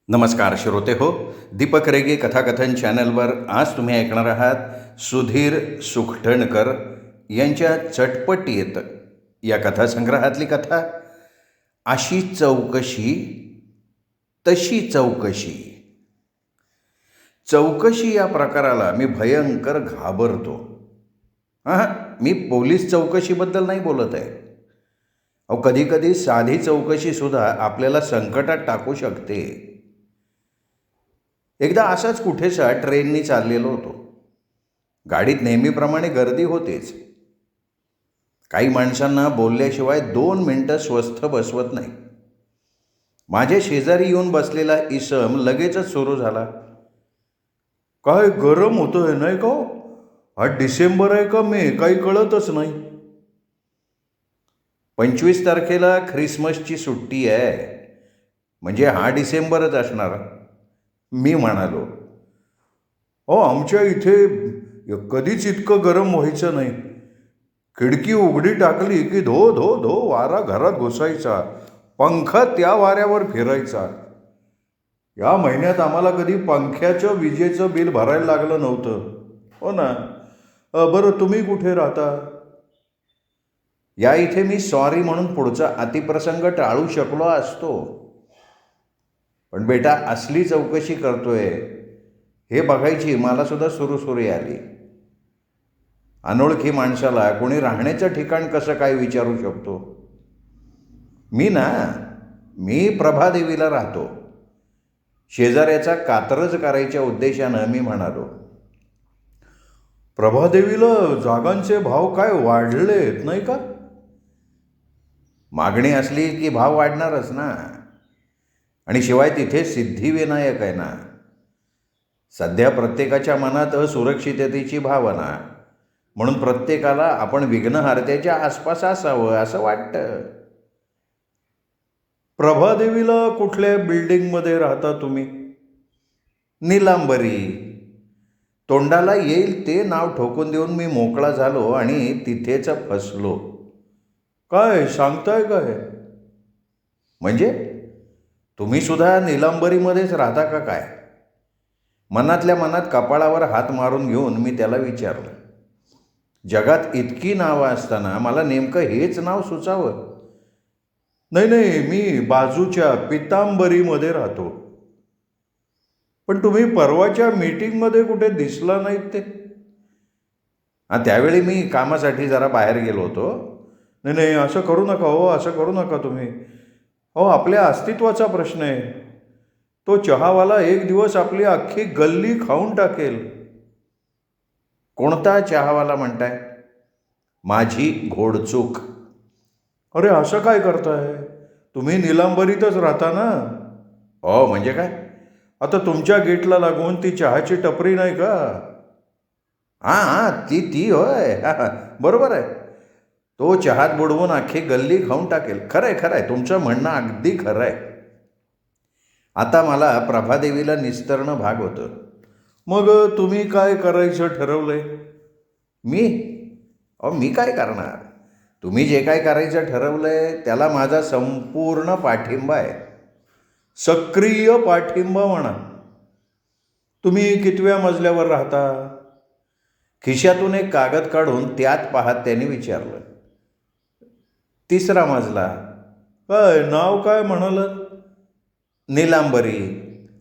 नमस्कार श्रोते हो. दीपक रेगे कथाकथन चॅनलवर आज तुम्ही ऐकणार आहात सुधीर सुखटणकर यांच्या चटपटीत या कथासंग्रहातली कथा अशी चौकशी तशी चौकशी. चौकशी या प्रकाराला मी भयंकर घाबरतो. हां, मी पोलीस चौकशीबद्दल नाही बोलत आहे. कधीकधी साधी चौकशीसुद्धा आपल्याला संकटात टाकू शकते. एकदा असाच कुठेसा ट्रेननी चाललेलो होतो. गाडीत नेहमीप्रमाणे गर्दी होतेच. काही माणसांना बोलल्याशिवाय 2 मिनटं स्वस्थ बसवत नाही. माझ्या शेजारी येऊन बसलेला इसम लगेचच सुरू झाला. काय गरम होतोय नाही का? हा डिसेंबर आहे का मे? काही कळतच नाही. 25 तारखेला ख्रिसमसची सुट्टी आहे, म्हणजे हा डिसेंबरच असणार. मी म्हणालो, आमच्या इथे कधीच इतकं गरम व्हायचं नाही. खिडकी उघडी टाकली की धो धो धो वारा घरात घुसायचा, पंखा त्या वाऱ्यावर फिरायचा. या महिन्यात आम्हाला कधी पंख्याचं विजेचं बिल भरायला लागलं नव्हतं. हो ना. बरं, तुम्ही कुठे राहता? या इथे मी सॉरी म्हणून पुढचा अतिप्रसंग टाळू शकलो असतो, पण बेटा असली चौकशी करतोय हे बघायची मला सुद्धा सुरू आली. अनोळखी माणसाला कोणी राहण्याचं ठिकाण कसं काय विचारू शकतो? मी प्रभादेवीला राहतो. शेजाऱ्याचा कात्रज करायच्या उद्देशानं मी म्हणालो. प्रभादेवीला जागांचे भाव काय वाढलेत नाही का? मागणी असली की भाव वाढणारच ना. आणि शिवाय तिथे सिद्धिविनायक आहे ना. सध्या प्रत्येकाच्या मनात असुरक्षिततेची भावना, म्हणून प्रत्येकाला आपण विघ्नहर्त्याच्या आसपास असावं असं वाटतं. प्रभादेवीला कुठल्या बिल्डिंगमध्ये राहता तुम्ही? निलांबरी. तोंडाला येईल ते नाव ठोकून देऊन मी मोकळा झालो आणि तिथेच फसलो. काय सांगताय काय? म्हणजे तुम्ही सुद्धा निलांबरीमध्येच राहता का काय? मनातल्या मनात कपाळावर हात मारून घेऊन मी त्याला विचारलं. जगात इतकी नावं असताना मला नेमकं हेच नाव सुचावं? नाही, मी बाजूच्या पितांबरीमध्ये राहतो. पण तुम्ही परवाच्या मीटिंगमध्ये कुठे दिसला नाहीत ते? त्यावेळी मी कामासाठी जरा बाहेर गेलो होतो. नाही, असं करू नका असं करू नका तुम्ही. आपल्या अस्तित्वाचा प्रश्न आहे. तो चहावाला एक दिवस आपली अख्खी गल्ली खाऊन टाकेल. कोणता चहावाला म्हणताय? माझी घोडचूक. अरे असं काय करताय? तुम्ही निलांबरीतच राहता ना? म्हणजे काय? आता तुमच्या गेटला लागून ती चहाची टपरी नाही का? ती होय. बरोबर आहे. तो चहात बुडवून अख्खी गल्ली खाऊन टाकेल. खरंय, तुमचं म्हणणं अगदी खरं आहे. आता मला प्रभादेवीला निस्तरणं भाग होतं. मग तुम्ही काय करायचं ठरवलंय? मी काय करणार? तुम्ही जे काय करायचं ठरवलंय त्याला माझा संपूर्ण पाठिंबा आहे. सक्रिय पाठिंबा म्हणा. तुम्ही कितव्या मजल्यावर राहता? खिशातून एक कागद काढून त्यात पाहत त्यांनी विचारलं. 3रा मजला. काय नाव काय म्हणालं? निलांबरी.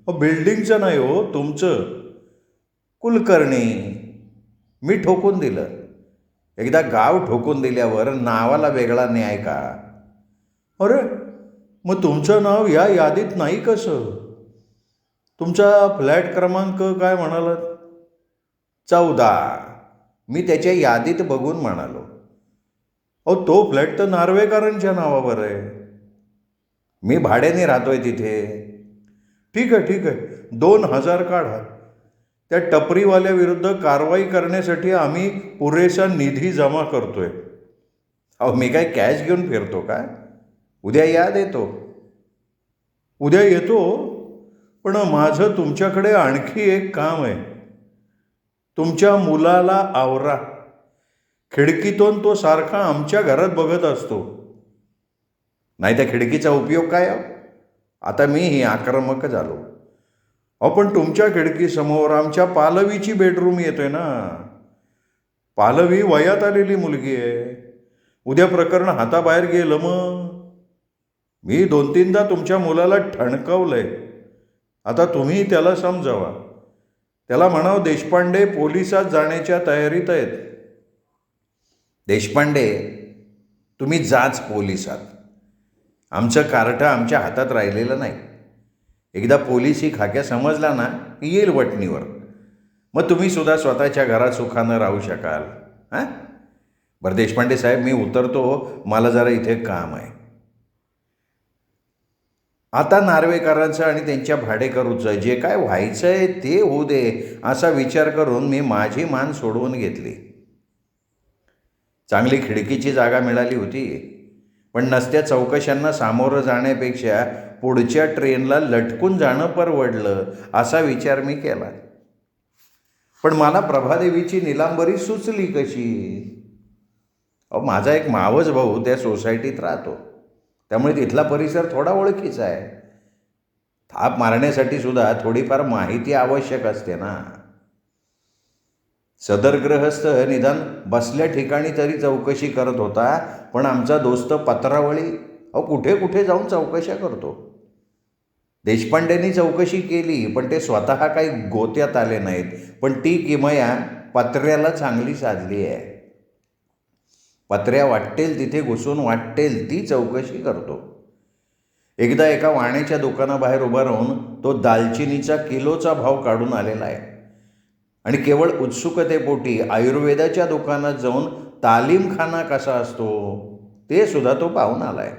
बिल्डिंगचं नाही हो, तुमचं. कुलकर्णी. मी ठोकून दिलं. एकदा गाव ठोकून दिल्यावर नावाला वेगळा न्याय का? अरे मग तुमचं नाव या यादीत नाही कसं? तुमचा फ्लॅट क्रमांक काय म्हणालात? 14. मी त्याच्या यादीत बघून म्हणालो. तो फ्लॅट तर नार्वेकरांच्या नावावर आहे. मी भाड्याने राहतोय तिथे. ठीक आहे. 2000 काढा. त्या टपरीवाल्याविरुद्ध कारवाई करण्यासाठी आम्ही पुरेसा निधी जमा करतोय. मी काय कॅश घेऊन फिरतो का? उद्या याद येतो. उद्या येतो, पण माझं तुमच्याकडे आणखी एक काम आहे. तुमच्या मुलाला आवरा. खिडकीतून तो सारखा आमच्या घरात बघत असतो. नाही त्या खिडकीचा उपयोग काय? आता मीही आक्रमक झालो. अहो पण तुमच्या खिडकीसमोर आमच्या पालवीची बेडरूम येते ना. पालवी वयात आलेली मुलगी आहे. उद्या प्रकरण हाताबाहेर गेलं मग. मी 2-3दा तुमच्या मुलाला ठणकावलंय. आता तुम्ही त्याला समजावा. त्याला म्हणावं देशपांडे पोलिसात जाण्याच्या तयारीत आहेत. देशपांडे तुम्ही जाच पोलिसात. आमचं कार्ट आमच्या हातात राहिलेलं नाही. एकदा पोलिसी खाक्या समजला ना की येईल वटणीवर. मग तुम्ही सुद्धा स्वतःच्या घरात सुखानं राहू शकाल. हां बरं देशपांडे साहेब मी उतरतो. मला जरा इथे काम आहे. आता नार्वेकरांचं आणि त्यांच्या भाडेकरूचं जे काय व्हायचं आहे ते होऊ दे असा विचार करून मी माझी मान सोडवून घेतली. चांगली खिडकीची जागा मिळाली होती. पण नसत्या चौकशांना सामोरं जाण्यापेक्षा पुढच्या ट्रेनला लटकून जाणं परवडलं असा विचार मी केला. पण मला प्रभादेवीची निलांबरी सुचली कशी. माझा एक मावस भाऊ त्या सोसायटीत राहतो. त्यामुळे तिथला परिसर थोडा ओळखीचा आहे. थाप मारण्यासाठी सुद्धा थोडीफार माहिती आवश्यक असते ना. सदर ग्रहस्थ निदान बसल्या ठिकाणी तरी चौकशी करत होता. पण आमचा दोस्त पत्रावळी कुठे कुठे जाऊन चौकशा करतो. देशपांडेंनी चौकशी केली पण ते स्वतः काही गोत्यात आले नाहीत. पण ती किमया पत्र्याला चांगली साधली आहे. पत्र्या वाटेल तिथे घुसून वाटेल ती चौकशी करतो. एकदा एका वाण्याच्या दुकानाबाहेर उभा राहून तो दालचिनीचा किलोचा भाव काढून आलेला आहे. आणि केवळ उत्सुकतेपोटी आयुर्वेदाच्या दुकानात जाऊन तालीमखाना कसा असतो ते सुद्धा तो पाहून आला आहे.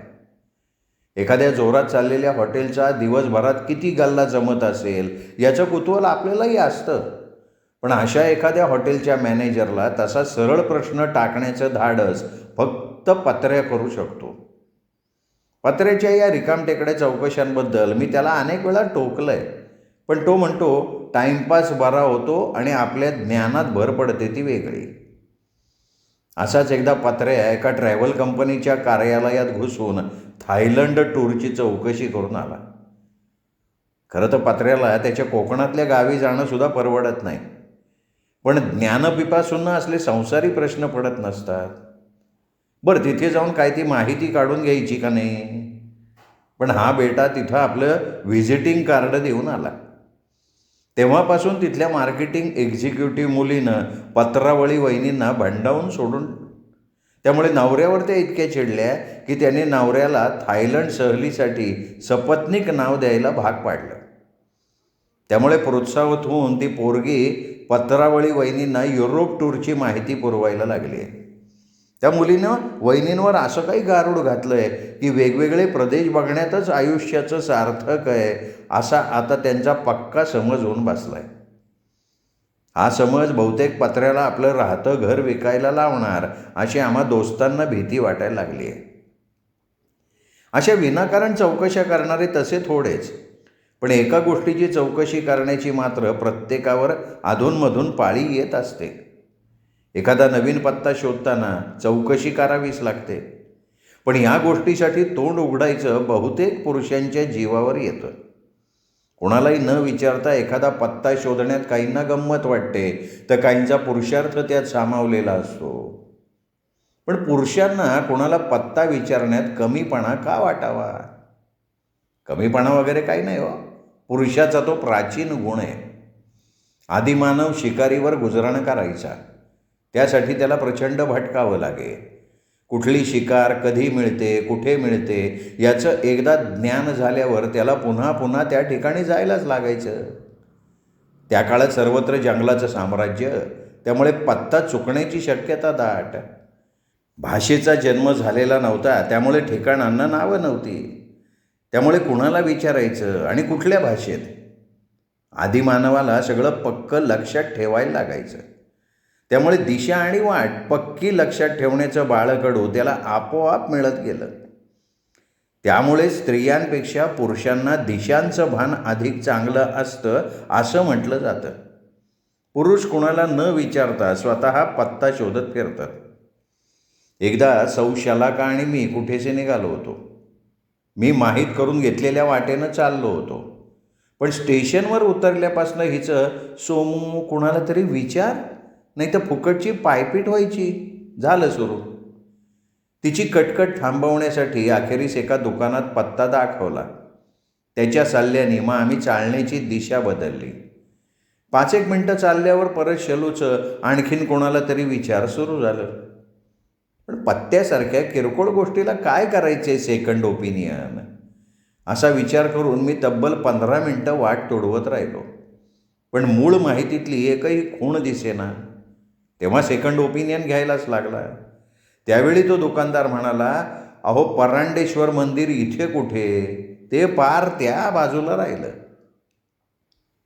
एखाद्या जोरात चाललेल्या हॉटेलचा दिवसभरात किती गल्ला जमत असेल याचं कुतूहल आपल्यालाही असतं. पण अशा एखाद्या हॉटेलच्या मॅनेजरला तसा सरळ प्रश्न टाकण्याचं धाडस फक्त पत्र्या करू शकतो. पत्र्याच्या या रिकामटेकड्या चौकशांबद्दल मी त्याला अनेक वेळा टोकलं आहे. पण तो म्हणतो टाईमपास बरा होतो आणि आपल्या ज्ञानात भर पडते ती वेगळी. असाच एकदा पत्र्या एका ट्रॅव्हल कंपनीच्या कार्यालयात घुसून थायलंड टूरची चौकशी करून आला. खरं तर पत्र्याला त्याच्या कोकणातल्या गावी जाणं सुद्धा परवडत नाही. पण ज्ञानपिपासून असले संसारी प्रश्न पडत नसतात. बरं तिथे जाऊन काय ती माहिती काढून घ्यायची का नाही. पण हा बेटा तिथं आपलं व्हिजिटिंग कार्ड देऊन आला. तेव्हापासून तिथल्या मार्केटिंग एक्झिक्युटिव्ह मुलीनं पत्रावळी वहिनींना भंडावून सोडून. त्यामुळे नवऱ्यावर त्या इतक्या चिडल्या की त्याने नवऱ्याला थायलंड सहलीसाठी सपत्नीक नाव द्यायला भाग पाडलं. त्यामुळे प्रोत्साहित होऊन ती पोरगी पत्रावळी वहिनींना युरोप टूरची माहिती पुरवायला लागली. त्या मुलीनं वहिनींवर असं काही गारूड घातलं आहे की वेगवेगळे प्रदेश बघण्यातच आयुष्याचं सार्थक आहे असा आता त्यांचा पक्का समज होऊन बसला आहे. हा समज बहुतेक पत्र्याला आपलं राहतं घर विकायला लावणार अशी आम्हा दोस्तांना भीती वाटायला लागली आहे. अशा विनाकारण चौकशा करणारे तसे थोडेच. पण एका गोष्टीची चौकशी करण्याची मात्र प्रत्येकावर अधूनमधून पाळी येत असते. एखादा नवीन पत्ता शोधताना चौकशी करावीच लागते. पण या गोष्टीसाठी तोंड उघडायचं बहुतेक पुरुषांच्या जीवावर येतं. कोणालाही न विचारता एखादा पत्ता शोधण्यात काहींना गंमत वाटते तर काहींचा पुरुषार्थ त्यात सामावलेला असतो. पण पुरुषांना कोणाला पत्ता विचारण्यात कमीपणा का वाटावा. कमीपणा वगैरे काही नाही हो. पुरुषाचा तो प्राचीन गुण आहे. आदिमानव शिकारीवर गुजराण करायचा. त्यासाठी त्याला प्रचंड भटकावं लागे. कुठली शिकार कधी मिळते कुठे मिळते याचं एकदा ज्ञान झाल्यावर त्याला पुन्हा पुन्हा त्या ठिकाणी जायलाच लागायचं. त्या काळात सर्वत्र जंगलाचं साम्राज्य. त्यामुळे पत्ता चुकण्याची शक्यता दाट. भाषेचा जन्म झालेला नव्हता. त्यामुळे ठिकाणांना नावं नव्हती. त्यामुळे कुणाला विचारायचं आणि कुठल्या भाषेत. आदिमानवाला सगळं पक्क लक्षात ठेवायला लागायचं. त्यामुळे दिशा आणि वाट पक्की लक्षात ठेवण्याचं बाळकडू त्याला आपोआप मिळत गेलं. त्यामुळे स्त्रियांपेक्षा पुरुषांना दिशांचं भान अधिक चांगलं असतं असं म्हटलं जातं. पुरुष कुणाला न विचारता स्वतः पत्ता शोधत फिरतात. एकदा सौ शलाका आणि मी कुठेसे निघालो होतो. मी माहीत करून घेतलेल्या वाटेनं चाललो होतो. पण स्टेशनवर उतरल्यापासून हिचं सोमू कुणाला तरी विचार, नाही तर फुकटची पायपीट व्हायची. झालं सुरू. तिची कटकट थांबवण्यासाठी अखेरीस एका दुकानात पत्ता दाखवला. त्याच्या सल्ल्याने मग आम्ही चालण्याची दिशा बदलली. 5-1 मिनटं चालल्यावर परत शलूचं आणखीन कोणाला तरी विचार सुरू झालं. पण पत्त्यासारख्या किरकोळ गोष्टीला काय करायचे सेकंड ओपिनियन, असा विचार करून मी तब्बल 15 मिनटं वाट तोडवत राहिलो. पण मूळ माहितीतली एकही खूण दिसेना. तेव्हा सेकंड ओपिनियन घ्यायलाच लागला. त्यावेळी तो दुकानदार म्हणाला, अहो परांडेश्वर मंदिर इथे कुठे, ते पार त्या बाजूला राहिलं.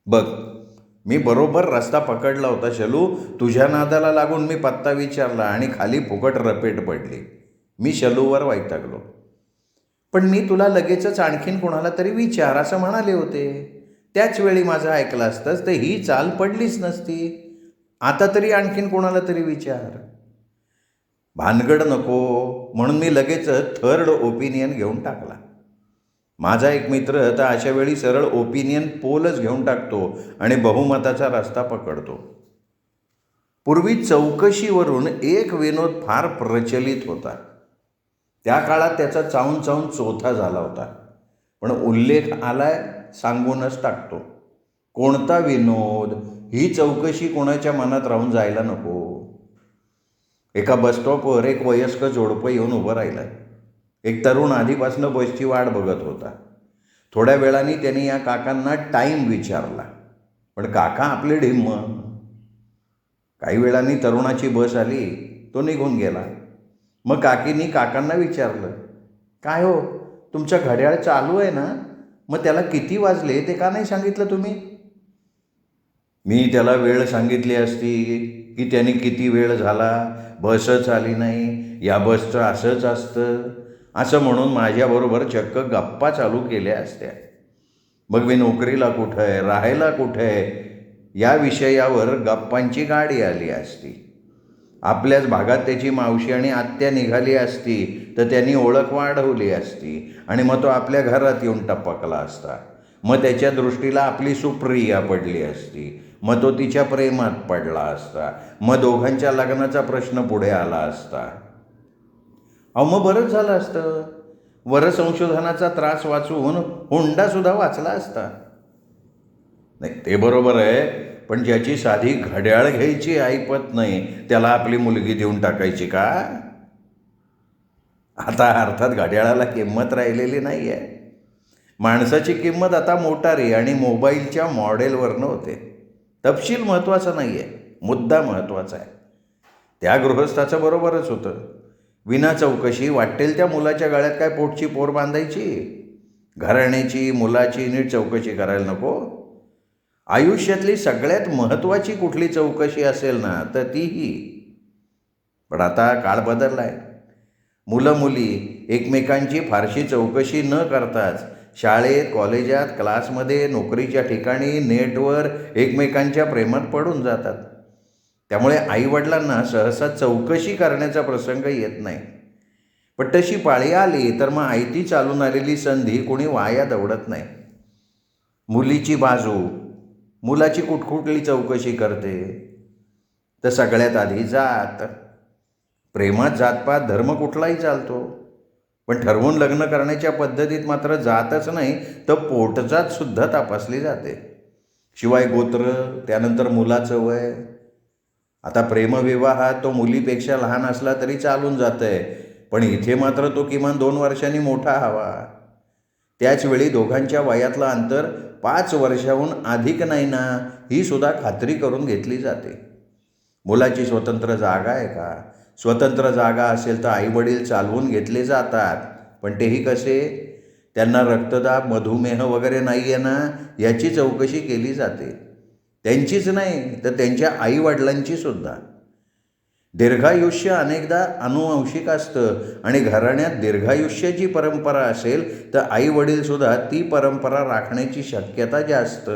बघ, मी बरोबर रस्ता पकडला होता शलू. तुझ्या नादाला लागून मी पत्ता विचारला आणि खाली फुकट रपेट पडली. मी शलूवर वैतागलो. पण मी तुला लगेचच आणखीन कोणाला तरी विचार असं म्हणाले होते. त्याच वेळी माझं ऐकलं असतंच तर ही चाल पडलीच नसती. आता तरी आणखीन कोणाला तरी विचार. भानगड नको म्हणून मी लगेचच थर्ड ओपिनियन घेऊन टाकला. माझा एक मित्र तर अशा वेळी सरळ ओपिनियन पोलच घेऊन टाकतो आणि बहुमताचा रस्ता पकडतो. पूर्वी चौकशीवरून एक विनोद फार प्रचलित होता. त्या काळात त्याचा चावून चावून चोथा झाला होता. पण उल्लेख आलाय सांगूनच टाकतो. कोणता विनोद, ही चौकशी कोणाच्या मनात राहून जायला नको. एका बसस्टॉपवर एक वयस्क जोडपं येऊन उभं राहिलं. एक तरुण आधीपासून बसची वाट बघत होता. थोड्या वेळाने त्यांनी या काकांना टाईम विचारला. पण काका आपले ढिम्म. काही वेळाने तरुणाची बस आली. तो निघून गेला. मग काकींनी काकांना विचारलं, काय हो, तुमचं घड्याळ चालू आहे ना, मग त्याला किती वाजले ते का नाही सांगितलं तुम्ही? मी त्याला वेळ सांगितली असती की त्यांनी किती वेळ झाला, बसच आली नाही, या बसचं असंच असतं असं म्हणून माझ्याबरोबर चक्क गप्पा चालू केल्या असत्या. मग मी नोकरीला कुठं आहे, राहायला कुठं आहे, या विषयावर गप्पांची गाडी आली असती. आपल्याच भागात त्याची मावशी आणि आत्या निघाली असती तर त्यांनी ओळख वाढवली असती आणि मग तो आपल्या घरात येऊन टपकला असता. मग त्याच्या दृष्टीला आपली सुप्रिया पडली असती. मग तो तिच्या प्रेमात पडला असता. मग दोघांच्या लग्नाचा प्रश्न पुढे आला असता. अहो मग बरंच झालं असतं. वरसंशोधनाचा त्रास वाचून हुंडासुद्धा वाचला असता. नाही ते बरोबर आहे, पण ज्याची साधी घड्याळ घ्यायची ऐपत नाही त्याला आपली मुलगी देऊन टाकायची का? आता अर्थात घड्याळाला किंमत राहिलेली नाही आहे. माणसाची किंमत आता मोटारी आणि मोबाईलच्या मॉडेलवरनं होते. तपशील महत्त्वाचा नाही आहे, मुद्दा महत्त्वाचा आहे. त्या गृहस्थाचं बरोबरच होतं. विना चौकशी वाटेल त्या मुलाच्या गळ्यात काय पोटची पोर बांधायची? घराण्याची, मुलाची नीट चौकशी करायला नको? आयुष्यातली सगळ्यात महत्त्वाची कुठली चौकशी असेल ना तर तीही. पण आता काळ बदलला आहे. मुलं मुली एकमेकांची फारशी चौकशी न करताच शाळेत, कॉलेजात, क्लासमध्ये, नोकरीच्या ठिकाणी, नेटवर एकमेकांच्या प्रेमात पडून जातात. त्यामुळे आईवडिलांना सहसा चौकशी करण्याचा प्रसंग येत नाही. पण तशी पाळी आली तर मग आयती चालून आलेली संधी कोणी वाया दवडत नाही. मुलीची बाजू, मुलाची कुठकुठली चौकशी करते तर सगळ्यात आधी जात. प्रेमात जातपात धर्म कुठलाही चालतो, पण ठरवून लग्न करण्याच्या पद्धतीत मात्र जातच नाही तर पोटजात सुद्धा तपासली जाते. शिवाय गोत्र, त्यानंतर मुलाचं वय. आता प्रेमविवाहात तो मुलीपेक्षा लहान असला तरी चालून जातं आहे, पण इथे मात्र तो किमान 2 वर्षांनी मोठा हवा. त्याचवेळी दोघांच्या वयातलं अंतर 5 वर्षाहून अधिक नाही ना, ही सुद्धा खात्री करून घेतली जाते. मुलाची स्वतंत्र जागा आहे का? स्वतंत्र जागा असेल तर आईवडील चालवून घेतले जातात. पण तेही कसे? त्यांना रक्तदाब, मधुमेह वगैरे नाही आहे ना, याची चौकशी केली जाते. त्यांचीच नाही तर त्यांच्या आईवडिलांची सुद्धा. दीर्घायुष्य अनेकदा अनुवंशिक असतं आणि घराण्यात दीर्घायुष्याची परंपरा असेल तर आईवडीलसुद्धा ती परंपरा राखण्याची शक्यता जास्त.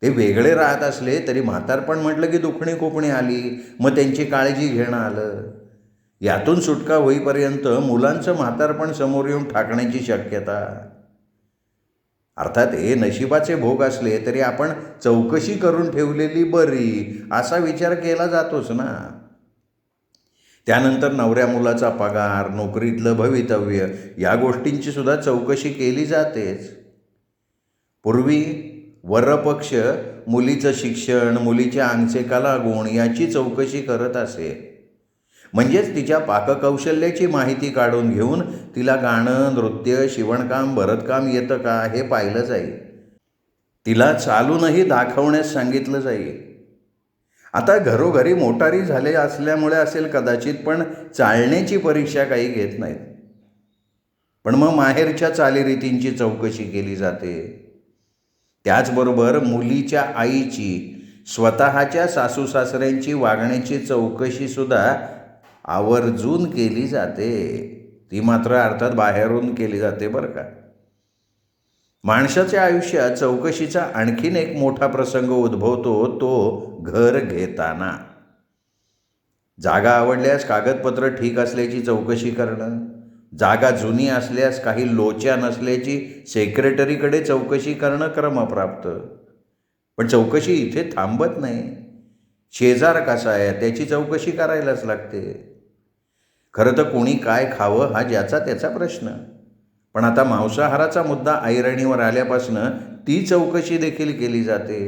ते वेगळे राहत असले तरी म्हातारपण म्हटलं की दुखणी कोपणी आली, मग त्यांची काळजी घेणं आलं. यातून सुटका होईपर्यंत मुलांचं म्हातारपण समोर येऊन ठाकण्याची शक्यता. अर्थात हे नशिबाचे भोग असले तरी आपण चौकशी करून ठेवलेली बरी असा विचार केला जातोच ना. त्यानंतर नवऱ्या मुलाचा पगार, नोकरीतलं भवितव्य या गोष्टींची सुद्धा चौकशी केली जातेच. पूर्वी वरपक्ष मुलीचं शिक्षण, मुलीच्या अंगचे कलागुण याची चौकशी करत असे. म्हणजेच तिच्या पाककौशल्याची माहिती काढून घेऊन तिला गाणं, नृत्य, शिवणकाम, भरतकाम येतं का हे पाहिलं जाईल. तिला चालूनही दाखवण्यास सांगितलं जाईल. आता घरोघरी मोटारी झाले असल्यामुळे असेल कदाचित, पण चालण्याची परीक्षा काही घेत नाहीत. पण मग माहेरच्या चालीरीतींची चौकशी केली जाते. त्याचबरोबर मुलीच्या आईची, स्वतःच्या सासूसासऱ्यांची वागण्याची चौकशीसुद्धा आवर्जून केली जाते. ती मात्र अर्थात बाहेरून केली जाते बरं का. माणसाच्या आयुष्यात चौकशीचा आणखीन एक मोठा प्रसंग उद्भवतो, तो घर घेताना. जागा आवडल्यास कागदपत्र ठीक असल्याची चौकशी करणं, जागा जुनी असल्यास काही लोच्या नसल्याची सेक्रेटरीकडे चौकशी करणं क्रमप्राप्त. पण चौकशी इथे थांबत नाही. शेजार कसा आहे त्याची चौकशी करायलाच लागते. खरं तर कोणी काय खावं हा ज्याचा त्याचा प्रश्न. पण आता मांसाहाराचा मुद्दा ऐरणीवर आल्यापासनं ती चौकशी देखील केली जाते.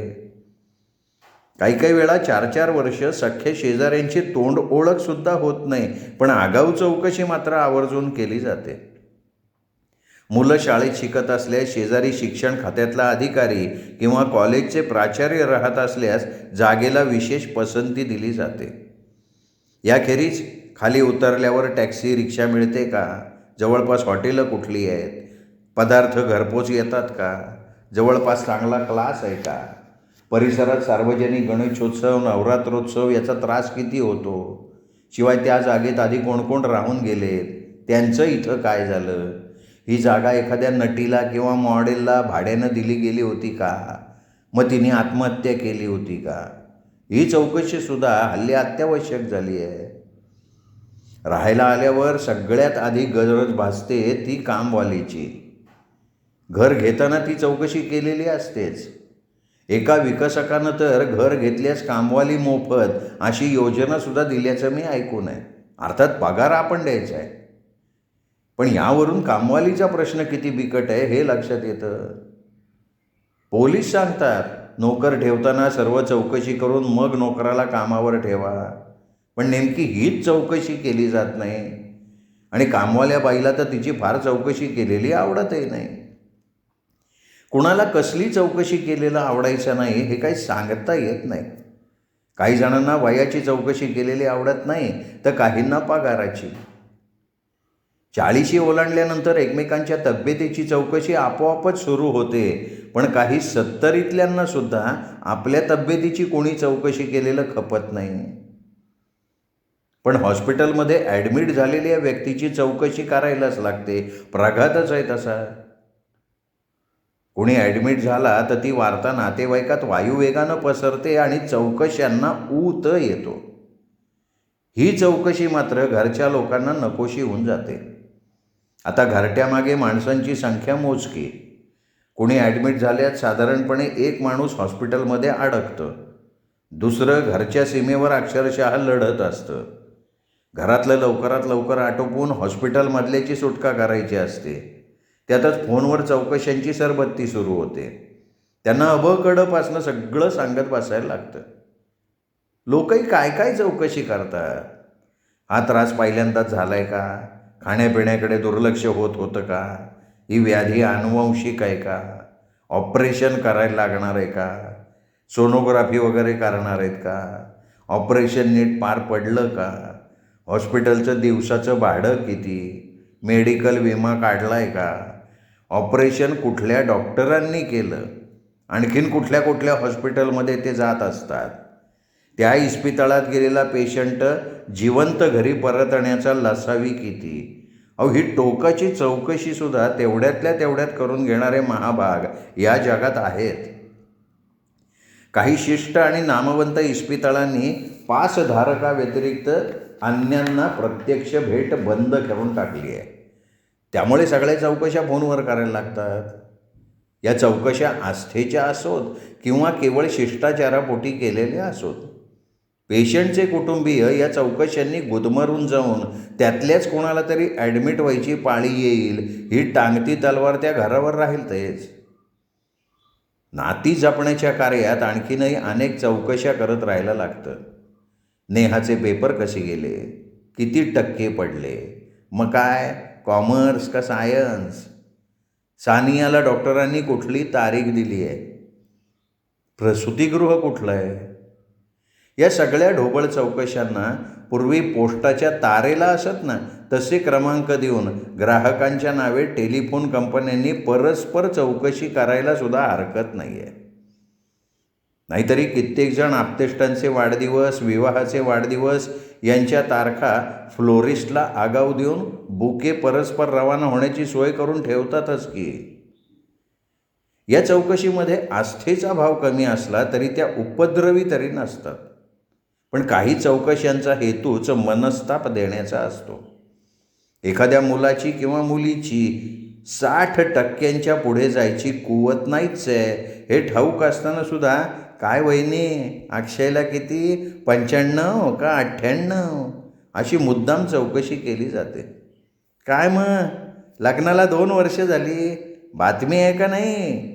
काही काही वेळा 4-4 वर्ष सख्ख्या शेजाऱ्यांची तोंड ओळखसुद्धा होत नाही, पण आगाऊ चौकशी मात्र आवर्जून केली जाते. मुलं शाळेत शिकत असल्यास शेजारी शिक्षण खात्यातला अधिकारी किंवा कॉलेजचे प्राचार्य राहत असल्यास जागेला विशेष पसंती दिली जाते. याखेरीज खाली उतरल्यावर टॅक्सी, रिक्षा मिळते का, जवळपास हॉटेलं कुठली आहेत, पदार्थ घरपोच येतात का, जवळपास चांगला क्लास आहे का, परिसरात सार्वजनिक गणेशोत्सव, नवरात्रोत्सव याचा त्रास किती होतो, शिवाय त्या जागेत आधी कोण कोण राहून गेलेत, त्यांचं इथं काय झालं, ही जागा एखाद्या नटीला किंवा मॉडेलला भाड्यानं दिली गेली होती का, मग तिने आत्महत्या केली होती का, ही चौकशीसुद्धा हल्ली अत्यावश्यक झाली आहे. राहायला आल्यावर सगळ्यात आधी गरज भासते ती कामवालीची. घर घेताना ती चौकशी केलेली असतेच. एका विकसकानं तर घर घेतल्यास कामवाली मोफत अशी योजनासुद्धा दिल्याचं मी ऐकून आहे. अर्थात पगार आपण द्यायचा आहे. पण यावरून कामवालीचा प्रश्न किती बिकट आहे हे लक्षात येतं. पोलीस सांगतात नोकर ठेवताना सर्व चौकशी करून मग नोकराला कामावर ठेवा. पण नेमकी हीच चौकशी केली जात नाही. आणि कामवाल्या बाईला तर तिची फार चौकशी केलेली आवडतही नाही. कुणाला कसली चौकशी केलेलं आवडायचं नाही हे काही सांगता येत नाही. काही जणांना वयाची चौकशी केलेली आवडत नाही, तर काहींना पगाराची. 40 ओलांडल्यानंतर एकमेकांच्या तब्येतीची चौकशी आपोआपच सुरू होते. पण काही 70तल्यांना सुद्धा आपल्या तब्येतीची कोणी चौकशी केलेलं खपत नाही. पण हॉस्पिटलमध्ये ॲडमिट झालेल्या व्यक्तीची चौकशी करायलाच लागते. प्रघातच आहे तसा. कोणी ॲडमिट झाला तर ती वार्ता नातेवाईकात वायुवेगानं पसरते आणि चौकश्यांना ऊत येतो. ही चौकशी मात्र घरच्या लोकांना नकोशी होऊन जाते. आता घरट्यामागे माणसांची संख्या मोजकी. कोणी ॲडमिट झाल्यात साधारणपणे एक माणूस हॉस्पिटलमध्ये अडकतं, दुसरं घरच्या सीमेवर अक्षरशः लढत असतं. घरातलं लवकरात लवकर आटोपून हॉस्पिटलमधल्याची सुटका करायची असते. त्यातच फोनवर चौकशांची सरबत्ती सुरू होते. त्यांना अबकडपासनं सगळं सांगत बसायला लागतं. लोकही काय काय चौकशी करतात. हा त्रास पहिल्यांदाच झाला आहे का, खाण्यापिण्याकडे दुर्लक्ष होत होतं का, ही व्याधी अनुवंशिक आहे का, ऑपरेशन करायला लागणार आहे का, सोनोग्राफी वगैरे करणार आहेत का, ऑपरेशन नीट पार पडलं का, हॉस्पिटलचं दिवसाचं भाडं किती, मेडिकल विमा काढला आहे का, ऑपरेशन कुठल्या डॉक्टरांनी केलं, आणखीन कुठल्या कुठल्या हॉस्पिटलमध्ये ते जात असतात, त्या इस्पितळात गेलेला पेशंट जिवंत घरी परतण्याचा लसावी किती. ही टोकाची चौकशीसुद्धा तेवढ्यातल्या तेवढ्यात करून घेणारे महाभाग या जगात आहेत. काही शिष्ट आणि नामवंत इस्पितळांनी पासधारकाव्यतिरिक्त अन्यांना प्रत्यक्ष भेट बंद करून टाकली आहे. त्यामुळे सगळ्या चौकशा फोनवर करायला लागतात. या चौकशा आस्थेच्या असोत किंवा केवळ शिष्टाचारापोटी केलेल्या असोत. पेशंटचे कुटुंबीय या चौकशांनी गुदमरून जाऊन त्यातल्याच कोणाला तरी ॲडमिट व्हायची पाळी येईल ही टांगती तलवार त्या घरावर राहील तेच. नाती जपण्याच्या कार्यात आणखीनही अनेक चौकशा करत राहायला लागतं. नेहाचे पेपर कसे गेले, किती टक्के पडले, मग काय कॉमर्स का सायन्स, सानियाला डॉक्टरांनी कुठली तारीख दिली आहे, प्रसूतिगृह कुठलं आहे. या सगळ्या ढोबळ चौकशांना पूर्वी पोस्टाच्या तारेला असत ना तसे क्रमांक देऊन ग्राहकांच्या नावे टेलिफोन कंपन्यांनी परस्पर चौकशी करायला सुद्धा हरकत नाही आहे. नाहीतरी कित्येक जण आप्तेष्टांचे वाढदिवस, विवाहाचे वाढदिवस यांच्या तारखा फ्लोरिस्टला आगाऊ देऊन बुके परस्पर रवाना होण्याची सोय करून ठेवतातच की. या चौकशीमध्ये आस्थेचा भाव कमी असला तरी त्या उपद्रवी तरी नसतात. पण काही चौकशांचा हेतूच मनस्ताप देण्याचा असतो. एखाद्या मुलाची किंवा मुलीची 60% पुढे जायची कुवत नाहीच आहे हे ठाऊक असताना सुद्धा काय वहिनी अक्षयला किती 95 का 98 अशी मुद्दाम चौकशी केली जाते. काय मग लग्नाला 2 वर्ष झाली, बातमी आहे का नाही.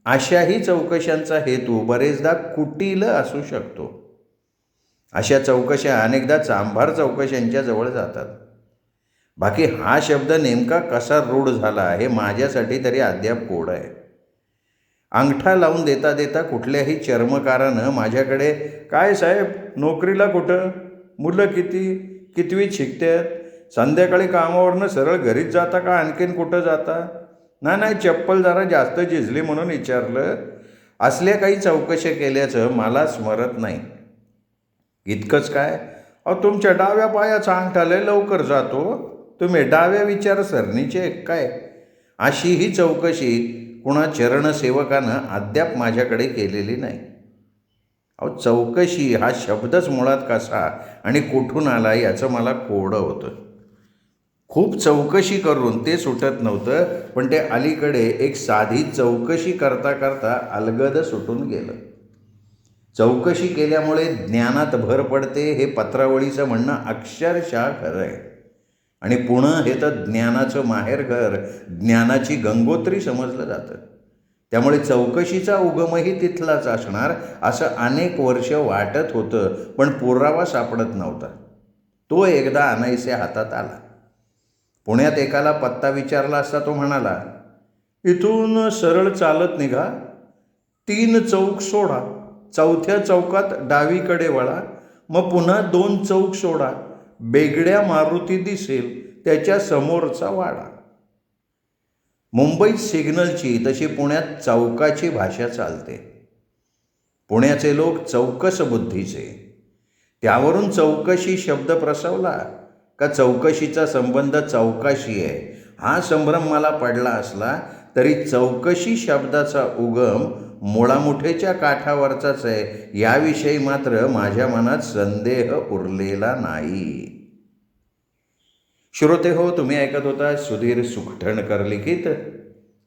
अशाही चौकशांचा हेतू बरेचदा कुटील असू शकतो. अशा चौकशा अनेकदा चांभार चौकशांच्या जवळ जातात. बाकी हा शब्द नेमका कसा रूढ झाला हे माझ्यासाठी तरी अद्याप कोड आहे. अंगठा लावून देता देता कुठल्याही चर्मकारानं माझ्याकडे काय साहेब नोकरीला कुठं, मुलं कितवीत शिकतात, संध्याकाळी कामावरनं सरळ घरीच जाता का आणखीन कुठं जाता, नाही चप्पल जरा जास्त झिजली म्हणून विचारलं, असल्या काही चौकशा केल्याचं मला स्मरत नाही. इतकंच काय, तुमच्या डाव्या पायाचा अंगठा लय लवकर जातो, तुम्ही डाव्या विचारसरणीचे काय, अशी ही चौकशी कुणा चरणसेवकानं अद्याप माझ्याकडे केलेली नाही. चौकशी हा शब्दच मुळात कसा आणि कुठून आला याचं मला कोडं होतं. खूप चौकशी करून ते सुटत नव्हतं, पण ते अलीकडे एक साधी चौकशी करता करता अलगद सुटून गेलं. चौकशी केल्यामुळे ज्ञानात भर पडते हे पत्रावळीचं म्हणणं अक्षरशः खरं आहे. आणि पुणे हे तर ज्ञानाचं माहेरघर, ज्ञानाची गंगोत्री समजलं जातं. त्यामुळे चौकशीचा उगमही तिथलाच असणार असं अनेक वर्ष वाटत होतं, पण पुरावा सापडत नव्हता. तो एकदा अनाईसे हातात आला. पुण्यात एकाला पत्ता विचारला असता तो म्हणाला, इथून सरळ चालत निघा, 3 चौक सोडा, 4थ्या चौकात डावीकडे वळा, मग पुन्हा 2 चौक सोडा, बेगड्या मारुती दिसेल, त्याच्या समोरचा वाडा. मुंबईत सिग्नलची तशी पुण्यात चौकाची भाषा चालते. पुण्याचे लोक चौकस बुद्धीचे. त्यावरून चौकशी शब्द प्रसवला का चौकशीचा संबंध चौकाशी आहे हा संभ्रम मला पडला असला तरी चौकशी शब्दाचा उगम मुळामुठेच्या काठावरचाच आहे याविषयी मात्र माझ्या मनात संदेह उरलेला नाही. श्रोते हो, तुम्ही ऐकत होता सुधीर सुखटणकर लिखित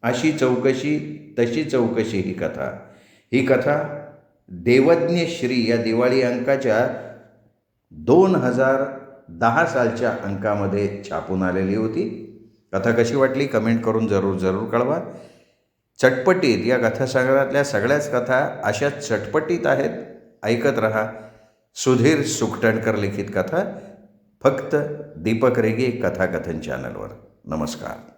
अशी चौकशी तशी चौकशी ही कथा देवज्ञ श्री या दिवाळी अंकाच्या 2010 सालच्या अंकामध्ये छापून आलेली होती. कथा कशी वाटली कमेंट करून जरूर कळवा. चटपटीत या कथासंग्रहातल्या सगळ्याच कथा अशाच चटपटीत आहेत. ऐकत रहा सुधीर सुखटणकर लिखित कथा, फक्त दीपक रेगे कथाकथन चॅनलवर. नमस्कार.